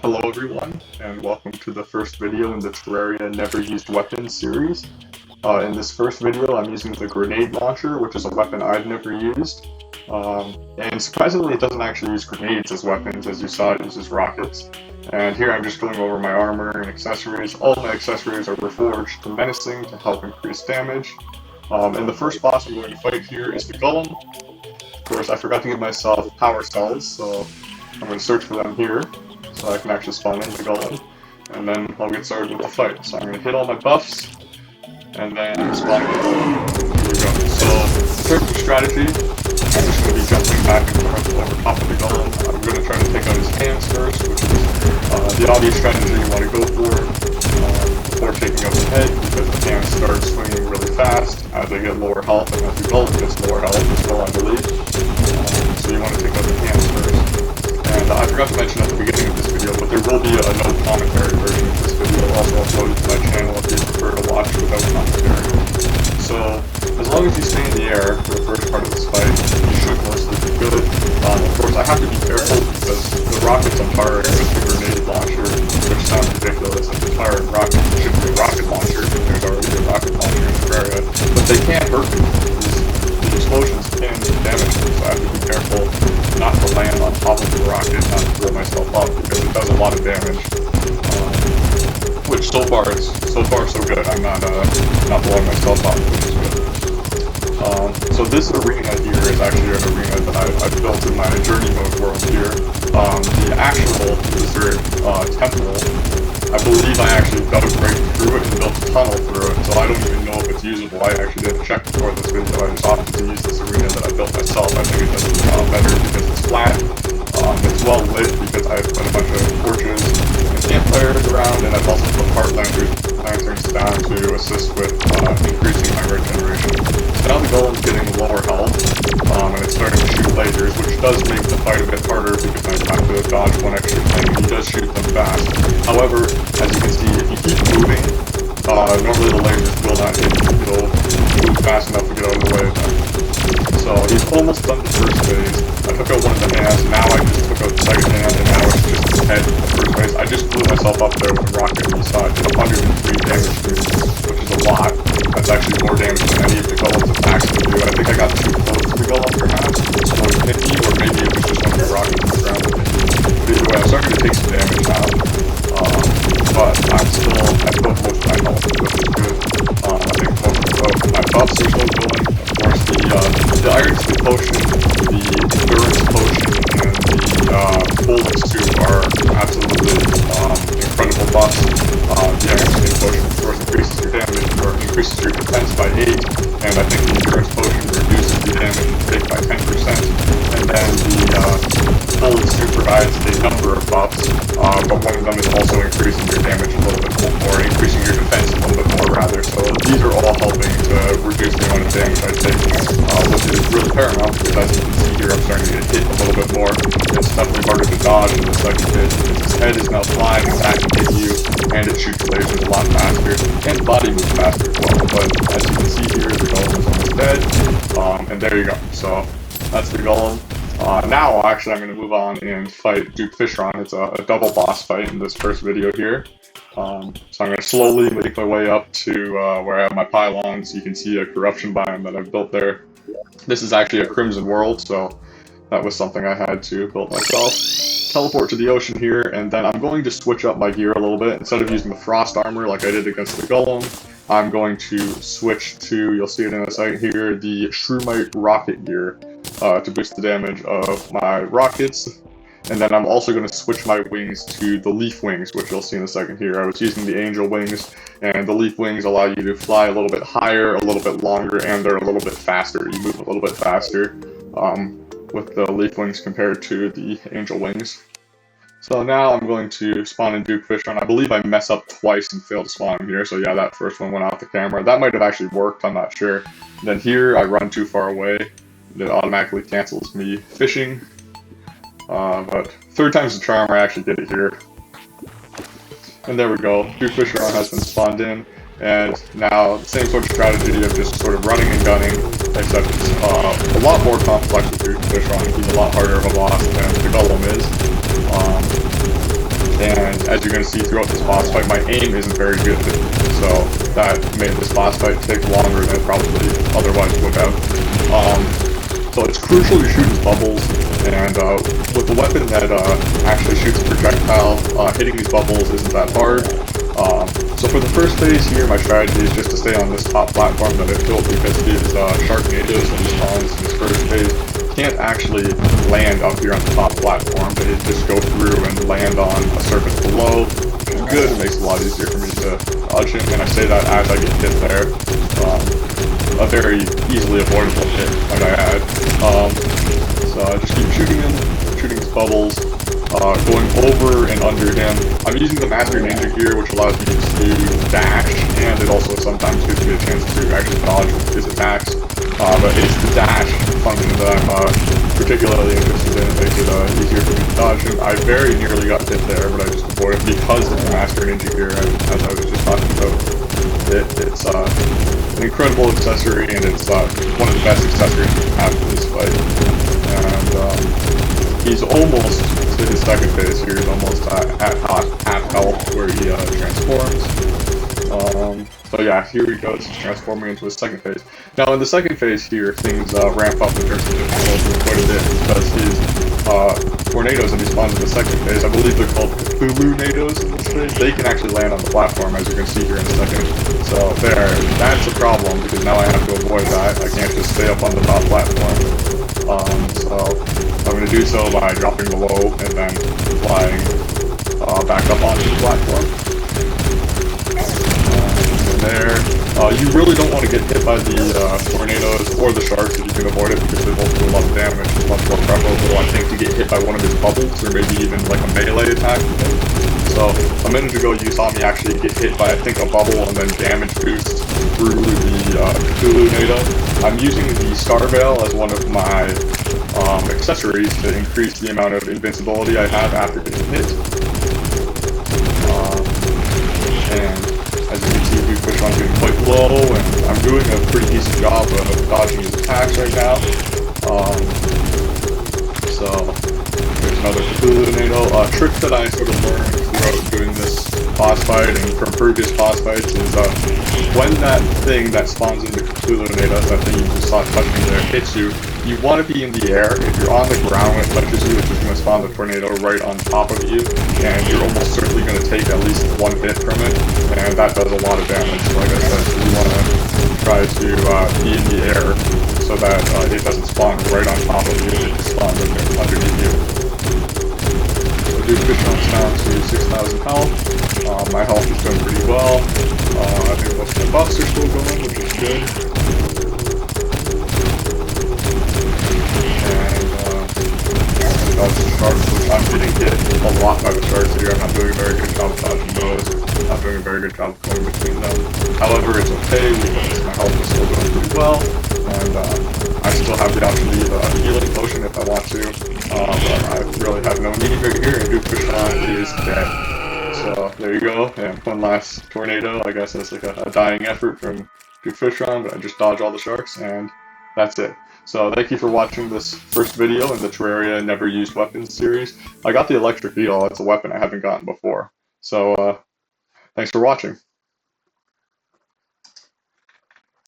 Hello everyone, and welcome to the first video in the Terraria Never Used Weapons series. In this first video, I'm using the grenade launcher, which is a weapon I've never used. And surprisingly, it doesn't actually use grenades as weapons, as you saw, it uses rockets. And here I'm just going over my armor and accessories. All of my accessories are reforged to menacing to help increase damage. And the first boss I'm going to fight here is the Golem. Of course, I forgot to give myself power cells, so I'm going to search for them here, so I can actually spawn in the Golem, and then I'll get started with the fight. So I'm going to hit all my buffs, and then spawn in the Golem. Here we go. So, in terms of strategy, I'm just going to be jumping back and forth over top of the Golem. I'm going to try to take out his hands first, which is the obvious strategy you want to go for before taking out the head, because the hands start swinging really fast as they get lower health, and as the Golem gets lower health as well, I believe. So you want to take out the hands first. And I forgot to mention at the beginning of this video, but there will be a no commentary version of this video also uploaded to my channel if you prefer to watch without commentary. So, as long as you stay in the air for the first part of this fight, you should mostly be good. Of course, I have to be careful because the rockets I'm firing with the grenade launcher, which sounds ridiculous, if you're firing rockets, it should be a rocket launcher, there's already a rocket launcher in Terraria, but they can't hurt me. The explosions can damage me, so I have to be careful not to land on top of the rocket, not to blow myself up, because it does a lot of damage. Which so far so good. I'm not blowing myself up, which is good. So this arena here is actually an arena that I've built in my journey mode world here. The actual Wizard temple, I believe I actually dug right through it and built a tunnel through it, so I don't even know if it's usable. I actually didn't check before this video. I just opted to use this arena that I built myself. I think it does its job better because it's flat. It's well lit because I've put a bunch of torches and campfires around, and I've also put heart lanterns down to assist with increasing my regeneration. So now the Golem's getting lower health, and it's starting to shoot lasers, which does make the fight a bit harder because I have to dodge one extra thing. He does shoot them fast. However, as you can see, if you keep moving, normally the lasers will not hit you. It'll move fast enough to get out of the way of them. So he's almost done the first phase. I took out one of the hands, now I just took out the second hand, and now it's just his head in the first phase. I just blew myself up there with a rocket, and you saw it did 103 damage to me, which is a lot. That's actually more damage than any of the Golem's attacks can do. I think I got too close to the Golem perhaps, so it hit me, or maybe it was just one of the rockets on the ground that hit me. But either way, I'm starting to take some damage now. But I'm still at both most of my health, which is good. I think both my buffs are still going. Of course, the Iron Skin Potion, the Endurance Potion, and the Golden Soup are absolutely incredible buffs. The Iron Skin Potion, of course, increases your damage, or increases your defense by 8, and I think the Endurance Potion reduces the damage you take by 10%. And then the Golden Soup provides a number of buffs, but one of them is also increasing your damage a little bit more, increasing your defense a little bit more rather. So these are all helping to reduce the amount of damage I take, which is really paramount because as you can see here, I'm starting to get hit a little bit more. It's definitely harder to dodge in the second phase because his head is now flying and that can hit you, and it shoots lasers a lot faster, and the body moves faster as well. But as you can see here, the Golem is almost dead, and there you go. So that's the Golem. Now, actually, I'm going to move on and fight Duke Fishron. It's a double boss fight in this first video here. So I'm going to slowly make my way up to where I have my pylons. You can see a corruption biome that I've built there. This is actually a Crimson world, so that was something I had to build myself. Teleport to the ocean here, and then I'm going to switch up my gear a little bit. Instead of using the frost armor like I did against the Golem, I'm going to switch to, you'll see it in a second here, the Shroomite rocket gear to boost the damage of my rockets. And then I'm also going to switch my wings to the leaf wings, which you'll see in a second here. I was using the angel wings, and the leaf wings allow you to fly a little bit higher, a little bit longer, and they're a little bit faster. You move a little bit faster with the leaf wings compared to the angel wings. So now I'm going to spawn in Duke Fishron. I believe I mess up twice and failed to spawn him here, so yeah, that first one went off the camera. That might have actually worked, I'm not sure. And then here, I run too far away. It automatically cancels me fishing. But third time's the charm, I actually did it here. And there we go, Duke Fishron has been spawned in. And now, the same sort of strategy of just sort of running and gunning, except it's a lot more complex with Duke Fishron. He's a lot harder of a boss than the Golem is. and as you're going to see throughout this boss fight, my aim isn't very good, so that made this boss fight take longer than it probably otherwise would have. So it's crucial you shoot his bubbles, and with a weapon that actually shoots a projectile, hitting these bubbles isn't that hard. So for the first phase here, my strategy is just to stay on this top platform that I built, because these Sharknadoes and these spawns in this first phase can't actually land up here on the top platform. They just go through and land on a surface below, which is good. It makes it a lot easier for me to dodge him, and I say that as I get hit there. A very easily avoidable hit, might I add. So I just keep shooting him, shooting his bubbles, going over and under him. I'm using the Master Ninja gear, which allows me to dash, and it also sometimes gives me a chance to actually dodge his attacks. But it's the dash function that I'm particularly interested in. It makes it easier for me to dodge him. I very nearly got hit there, but I just avoided because of the Master Ninja gear, as I was just talking about. It's an incredible accessory, and it's one of the best accessories you can have for this fight. And he's almost to his second phase here. He's almost at half health where he transforms. So yeah, here he goes, transforming into his second phase. Now in the second phase here, things ramp up in terms of difficulty quite a bit, because his tornadoes that he spawns in the second phase, I believe they're called Cthulhu-nados in this phase, they can actually land on the platform, as you can see here in a second. So that's a problem, because now I have to avoid that. I can't just stay up on the top platform. So I'm going to do so by dropping below and then flying back up onto the platform. There. You really don't want to get hit by the tornadoes or the sharks if you can avoid it, because they both do a lot of damage. It's much more preferable, I think, to get hit by one of his bubbles, or maybe even like a melee attack. So a minute ago you saw me actually get hit by, I think, a bubble and then damage boost through the Cthulhu-nado. I'm using the Star Veil as one of my accessories to increase the amount of invincibility I have after getting hit. And as you can see, Duke Fishron's getting quite low, and I'm doing a pretty decent job of dodging his attacks right now. So there's another Cthulhu-nado. A trick that I sort of learned throughout doing this boss fight and from previous boss fights is when that thing that spawns into Cthulhu-nados, that thing you just saw touching there, hits you, you want to be in the air. If you're on the ground when it touches you, it's just going to spawn the tornado right on top of you, and you're almost certainly going to take at least one hit from it, and that does a lot of damage. So like I said, you want to try to be in the air so that it doesn't spawn right on top of you, it just spawns underneath you. So Duke Fishron's down to 6,000 health. My health is doing pretty well. I think most of my buffs are still going, which is good. Dodge the sharks, which I'm getting hit a lot by the sharks here. I'm not doing a very good job of dodging those. Not doing a very good job of going between them. However, it's okay because my health is still going pretty well, and I still have the option to use a healing potion if I want to. But I really have no need right here, and Duke Fishron is dead. So there you go. And one last tornado. I guess that's like a dying effort from Duke Fishron, but I just dodge all the sharks, and that's it. So thank you for watching this first video in the Terraria Never Used Weapons series. I got the electric eel. It's a weapon I haven't gotten before. So thanks for watching.